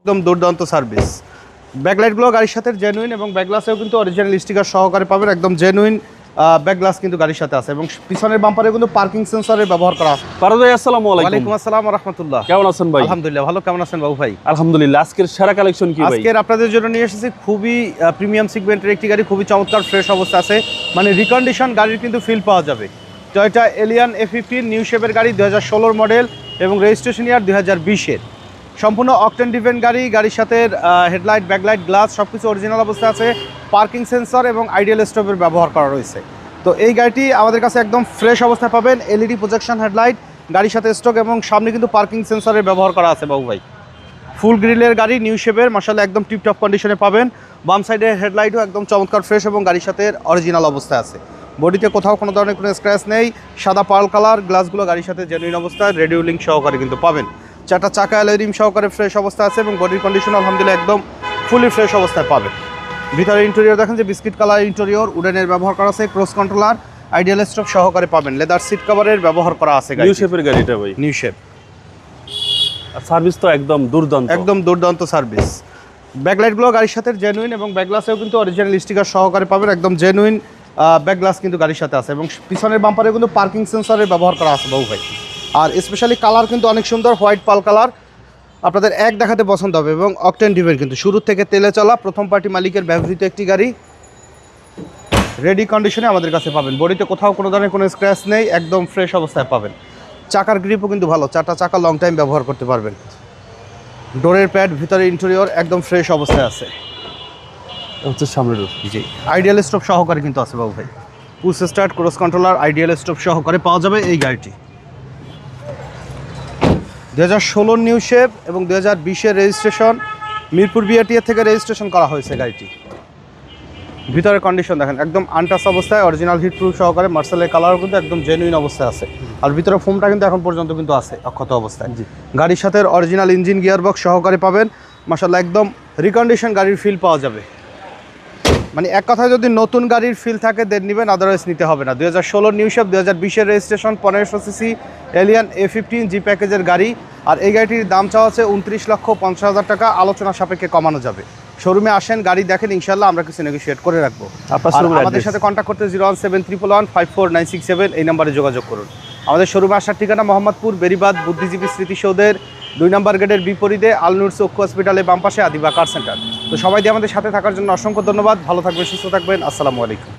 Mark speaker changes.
Speaker 1: একদম দুর্দান্ত সার্ভিস। ব্যাকলাইটগুলো গাড়ির সাথে জেনুইন এবং ব্যাকগ্লাসেও কিন্তু অরিজিনাল স্টিকার সহকারে পাবেন। একদম জেনুইন ব্যাকগ্লাস কিন্তু গাড়ির সাথে আছে এবং পিছনের বাম্পারে কিন্তু পার্কিং সেন্সরের ব্যবহার করা আছে।
Speaker 2: ফারাদ ভাই আসসালামু আলাইকুম।
Speaker 1: ওয়ালাইকুম আসসালাম ওয়া রাহমাতুল্লাহ।
Speaker 2: কেমন আছেন ভাই?
Speaker 1: আলহামদুলিল্লাহ ভালো। কেমন আছেন বাবু ভাই?
Speaker 2: আলহামদুলিল্লাহ। আজকের সেরা কালেকশন কি ভাই?
Speaker 1: আজকের আপনাদের জন্য নিয়ে এসেছি খুবই প্রিমিয়াম সিগমেন্টের একটি গাড়ি, খুবই চমৎকার ফ্রেশ অবস্থা আছে, মানে রিকন্ডিশন গাড়ির কিন্তু ফিল পাওয়া যাবে। টয়োটা এলিয়ন A15 নিউ শেপের গাড়ি, 2016 মডেল এবং রেজিস্ট্রেশন ইয়ার 2020-এর। সম্পূর্ণ অকটেন ডিভেন গাড়ি, গাড়ির সাথে হেডলাইট, ব্যাকলাইট, গ্লাস সব কিছু অরিজিনাল অবস্থা আছে। পার্কিং সেন্সর এবং আইডিয়াল স্টপের ব্যবহার করা রয়েছে। তো এই গাড়িটি আমাদের কাছে একদম ফ্রেশ অবস্থায় পাবেন। এলইডি প্রজেকশন হেডলাইট গাড়ির সাথে স্টক এবং সামনে কিন্তু পার্কিং সেন্সরের ব্যবহার করা আছে বাবু ভাই। ফুল গ্রিলের গাড়ি, নিউ শেপের, মাশাআল্লাহ একদম টিপটপ কন্ডিশনে পাবেন। বাম সাইডের হেডলাইটও একদম চমৎকার ফ্রেশ এবং গাড়ির সাথে অরিজিনাল অবস্থায় আছে। বডিতে কোথাও কোনো ধরনের কোনো স্ক্র্যাচ নেই, সাদা পার্ল কালার। গ্লাসগুলো গাড়ির সাথে জেনুইন অবস্থায়, রেডিও লিঙ্ক সহকারে কিন্তু পাবেন। চারটা চাকা অ্যালয় রিম সহকারে ফ্রেশ অবস্থায় আছে এবং বডির কন্ডিশন আলহামদুলিল্লাহ একদম ফুলি ফ্রেশ অবস্থায় পাবেন। ভিতরে ইন্টেরিয়র দেখেন যে বিস্কিট কালার ইন্টেরিয়র, উডেনের ব্যবহার করা আছে। ক্রস কন্ট্রোলার, আইডিয়াল স্টপ সহকারে পাবেন। লেদার সিট কভারের ব্যবহার করা আছে।
Speaker 2: নিউ শেপের গাড়িটা ভাই,
Speaker 1: নিউ শেপ।
Speaker 2: সার্ভিস তো একদম দুর্দান্ত,
Speaker 1: একদম দুর্দান্ত সার্ভিস। ব্যাকলাইটগুলো গাড়ির সাথে জেনুইন এবং ব্যাকগ্লাসেও কিন্তু অরিজিনাল স্টিকার সহকারে পাবেন। একদম জেনুইন ব্যাকগ্লাস কিন্তু গাড়ির সাথে আছে এবং পিছনের বাম্পারে কিন্তু পার্কিং সেন্সরের ব্যবহার করা আছে বাবু ভাই। আর স্পেশালি কালার কিন্তু অনেক সুন্দর, হোয়াইট পাল কালার, আপনাদের এক দেখাতে পছন্দ হবে। এবং অকটেন ডিভেন কিন্তু শুরু থেকে তেলে চলা প্রথম পার্টি মালিকের ব্যবহৃত একটি গাড়ি, রেডি কন্ডিশনে আমাদের কাছে পাবেন। বডিতে কোথাও কোনো ধরনের কোনো স্ক্র্যাচ নেই, একদম ফ্রেশ অবস্থায় পাবেন। চাকার গ্রিপও কিন্তু ভালো, চারটা চাকা লং টাইম ব্যবহার করতে পারবেন। ডোরের প্যাড, ভিতরে ইন্টেরিয়র একদম ফ্রেশ অবস্থায় আছে।
Speaker 2: হচ্ছে সামনের ডোর।
Speaker 1: জি, আইডিয়াল স্টপ সহকারে কিন্তু আছে বাবু ভাই। Push start, cross controller, ideal stop সহকারে পাওয়া যাবে এই গাড়িটি। 2016 নিউ শেপ এবং 2020-এর রেজিস্ট্রেশন। মিরপুর বিআরটিএ থেকে রেজিস্ট্রেশন করা হয়েছে গাড়িটি। ভিতরের কন্ডিশন দেখেন একদম আনটাচ অবস্থায়, অরিজিনাল হিট প্রুফ সহকারে। মার্সেলের কালারও কিন্তু একদম জেনুইন অবস্থায় আছে। আর ভিতরে ফোমটা কিন্তু এখন পর্যন্ত কিন্তু আছে অক্ষত অবস্থায়। গাড়ির সাথে অরিজিনাল ইঞ্জিন, গিয়ারবক্স সহকারে পাবেন। মাশাআল্লাহ একদম রিকন্ডিশন গাড়ির ফিল পাওয়া যাবে। মানে এক কথায় যদি নতুন গাড়ির ফিল থাকে দেন নেবেন, আদারওয়াইজ নিতে হবে না। 2016 নিউ শেপ, 2020-এর registration, 1500 CC Allion A15 G প্যাকেজের গাড়ি। আর এই গাড়িটির দাম চাওয়া আছে 29,50,000 টাকা, আলোচনা সাপেক্ষে কমানো যাবে। শোরুমে আসেন, গাড়ি দেখেন, ইনশাল্লাহ আমরা কিছু নেগোশিয়েট করে রাখবো। আমাদের সাথে কন্ট্যাক্ট করতে 01711154967 এই নাম্বারে যোগাযোগ করুন। আমাদের শোরুমে আসার ঠিকানা মোহাম্মদপুর বেরিবাদ বুদ্ধিজীবী স্মৃতিসৌধের 2 নম্বর গেটের বিপরীতে আলনুর চক্ষু হসপিটালের বাম পাশে আদিবা কার সেন্টার। তো সবাই দিয়ে আমাদের সাথে থাকার জন্য অসংখ্য ধন্যবাদ। ভালো থাকবেন, সুস্থ থাকবেন। আসসালামু আলাইকুম।